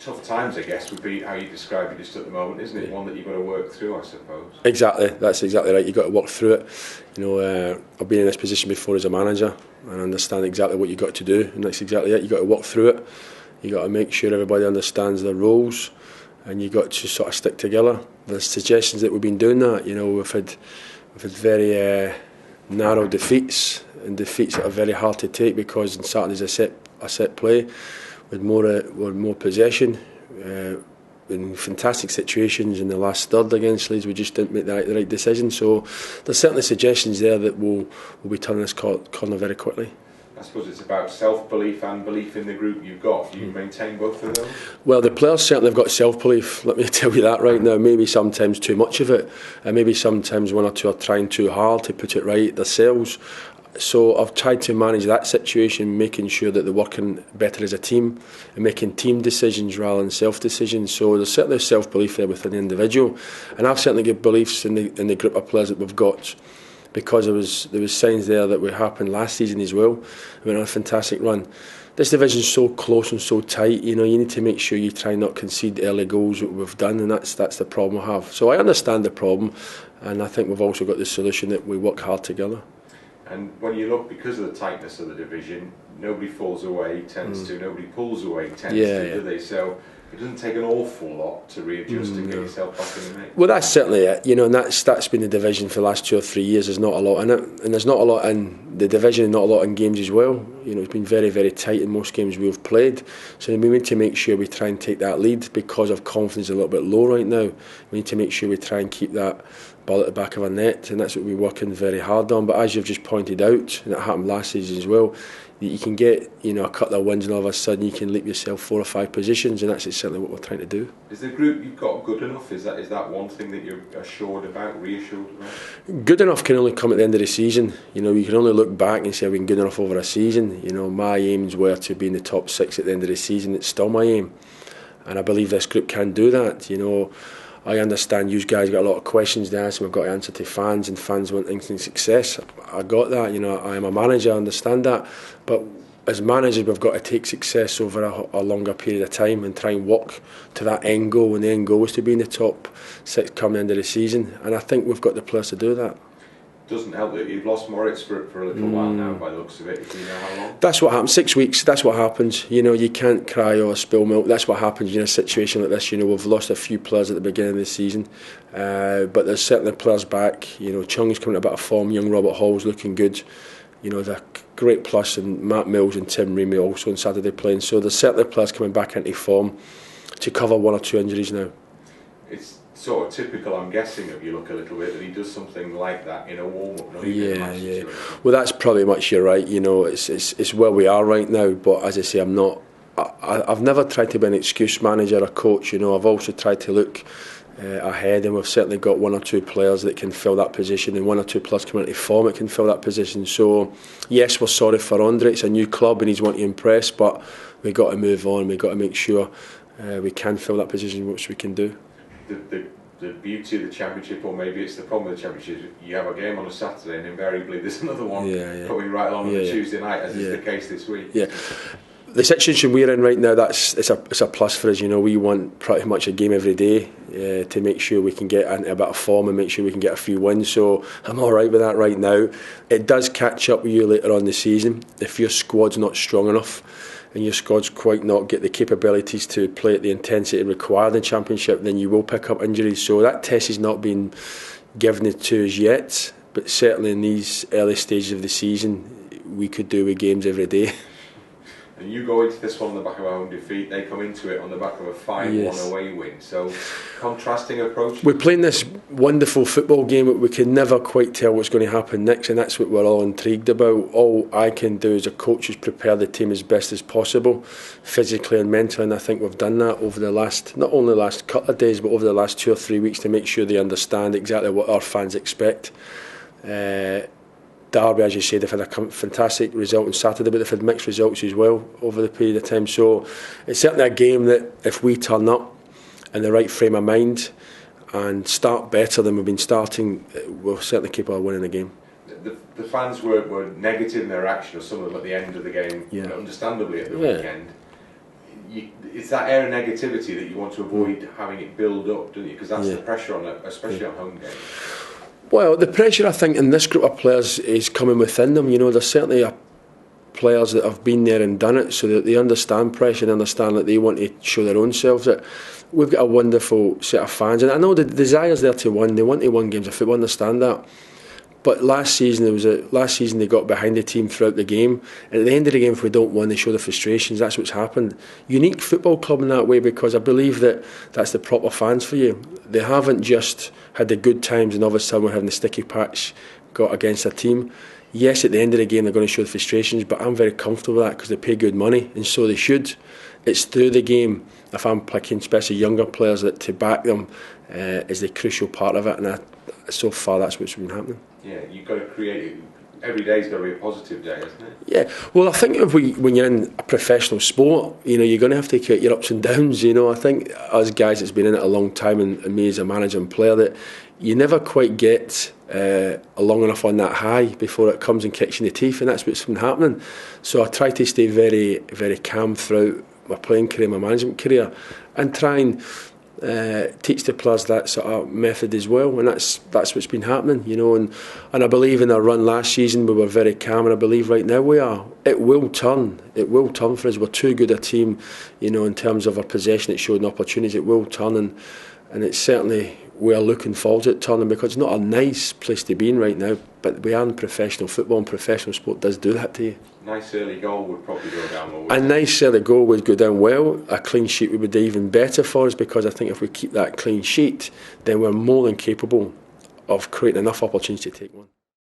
tough times, I guess, would be how you describe it just at the moment, isn't it? One that you've got to work through, I suppose. Exactly, that's exactly right. You've got to work through it. I've been in this position before as a manager and understand exactly what you've got to do, and that's exactly it. You've got to work through it. You've got to make sure everybody understands their roles, and you've got to sort of stick together. There's suggestions that we've been doing that. We've had very narrow defeats, and defeats that are very hard to take because on Saturday's a set play with more possession. In fantastic situations in the last third against Leeds, we just didn't make the right decision. So there's certainly suggestions there that will be turning this corner very quickly. I suppose it's about self-belief and belief in the group you've got. Do you maintain both of those? Well, the players certainly have got self-belief, let me tell you that right now. Maybe sometimes too much of it, and maybe sometimes one or two are trying too hard to put it right themselves. So I've tried to manage that situation, making sure that they're working better as a team and making team decisions rather than self-decisions. So there's certainly self-belief there within the individual, and I've certainly got beliefs in the group of players that we've got, because there was signs there that would happen last season as well. We went on a fantastic run. This division's so close and so tight. You need to make sure you try not concede early goals that we've done, and that's the problem we have. So I understand the problem, and I think we've also got the solution that we work hard together. And when you look, because of the tightness of the division, nobody falls away, nobody pulls away, do they? So it doesn't take an awful lot to readjust and get yourself back in the mix. Well, that's certainly it. And that's been the division for the last 2 or 3 years. There's not a lot in it, and there's not a lot in the division, and not a lot in games as well. It's been very, very tight in most games we've played. So we need to make sure we try and take that lead, because of confidence a little bit low right now. We need to make sure we try and keep that ball at the back of our net, and that's what we're working very hard on. But as you've just pointed out, and it happened last season as well, you can get a couple of wins and all of a sudden you can leap yourself 4 or 5 positions, and that's certainly what we're trying to do. Is the group you've got good enough? Is that one thing that you're reassured about? Good enough can only come at the end of the season. You can only look back and say we've been good enough over a season. My aims were to be in the top 6 at the end of the season. It's still my aim, and I believe this group can do that. I understand you guys got a lot of questions to ask, and we've got to answer to fans, and fans want instant success. I got that. I am a manager, I understand that, but as managers we've got to take success over a longer period of time and try and work to that end goal, and the end goal is to be in the top 6 come the end of the season, and I think we've got the players to do that. Doesn't help that you've lost Moritz for a little while now, by the looks of it. Do you know how long? That's what happens. 6 weeks. That's what happens. You can't cry or spill milk. That's what happens in a situation like this. We've lost a few players at the beginning of the season, but there's certainly players back. Chung's coming a bit of form. Young Robert Hall's looking good. There's a great plus, and Matt Mills and Tim Reamy also on Saturday playing. So there's certainly players coming back into form to cover 1 or 2 injuries now. It's sort of typical, I'm guessing, of you look a little bit that he does something like that in a warm-up. Yeah. Well, that's probably much you're right. It's where we are right now. But as I say, I've never tried to be an excuse manager or coach. I've also tried to look ahead, and we've certainly got 1 or 2 players that can fill that position, and 1 or 2 players coming into form that can fill that position. So yes, we're sorry for Andre. It's a new club and he's wanting to impress, but we've got to move on. We've got to make sure we can fill that position, which we can do. The beauty of the Championship, or maybe it's the problem with the Championship, you have a game on a Saturday and invariably there's another one coming right along on a Tuesday night, as is the case this week. Yeah. The situation we're in right now, it's a plus for us. We want pretty much a game every day to make sure we can get into a bit of form and make sure we can get a few wins. So I'm all right with that right now. It does catch up with you later on in the season if your squad's not strong enough, and your squad's quite not get the capabilities to play at the intensity required in the Championship, then you will pick up injuries. So that test has not been given to us yet, but certainly in these early stages of the season we could do with games every day. And you go into this one on the back of a home defeat, they come into it on the back of a 5-1 away win. So, contrasting approach. We're playing this wonderful football game, but we can never quite tell what's going to happen next, and that's what we're all intrigued about. All I can do as a coach is prepare the team as best as possible, physically and mentally, and I think we've done that over the last, not only the last couple of days, but over the last 2 or 3 weeks, to make sure they understand exactly what our fans expect. Derby, as you say, they've had a fantastic result on Saturday, but they've had mixed results as well over the period of time. So it's certainly a game that if we turn up in the right frame of mind and start better than we've been starting, we'll certainly keep our winning the game. The fans were negative in their reaction, or some of them at the end of the game, understandably at the weekend. it's that air of negativity that you want to avoid having it build up, don't you? Because that's the pressure on it, especially on home games. Well, the pressure, I think, in this group of players is coming within them. You know, there's certainly players that have been there and done it, so that they understand pressure and understand that they want to show their own selves. That we've got a wonderful set of fans, and I know the desire's there to win. They want to win games of football, understand that. But last season they got behind the team throughout the game, and at the end of the game, if we don't win, they show the frustrations. That's what's happened. Unique football club in that way, because I believe that that's the proper fans for you. They haven't just had the good times and all of a sudden we're having the sticky patch got against a team. Yes, at the end of the game they're going to show the frustrations, but I'm very comfortable with that because they pay good money, and so they should. It's through the game, if I'm picking especially younger players, that to back them is the crucial part of it, and so far that's what's been happening. Yeah, you've got to create it. Every day's got to be a positive day, isn't it? Yeah, well, I think when you're in a professional sport, you know, you're going to have to take your ups and downs. You know, I think us guys that's been in it a long time, and me as a manager and player, that you never quite get long enough on that high before it comes and kicks you in the teeth, and that's what's been happening. So I try to stay very, very calm throughout my playing career, my management career, and try and teach the players that sort of method as well, and that's what's been happening, you know. And I believe in our run last season we were very calm, and I believe right now we are. It will turn for us. We're too good a team, you know, in terms of our possession. It showed opportunities. It will turn, and it's certainly we are looking forward to it turning, because it's not a nice place to be in right now, but we are in professional football, and professional sport does do that to you. Nice early goal would probably go down well. A nice early goal would go down well. A clean sheet would be even better for us, because I think if we keep that clean sheet, then we're more than capable of creating enough opportunity to take one.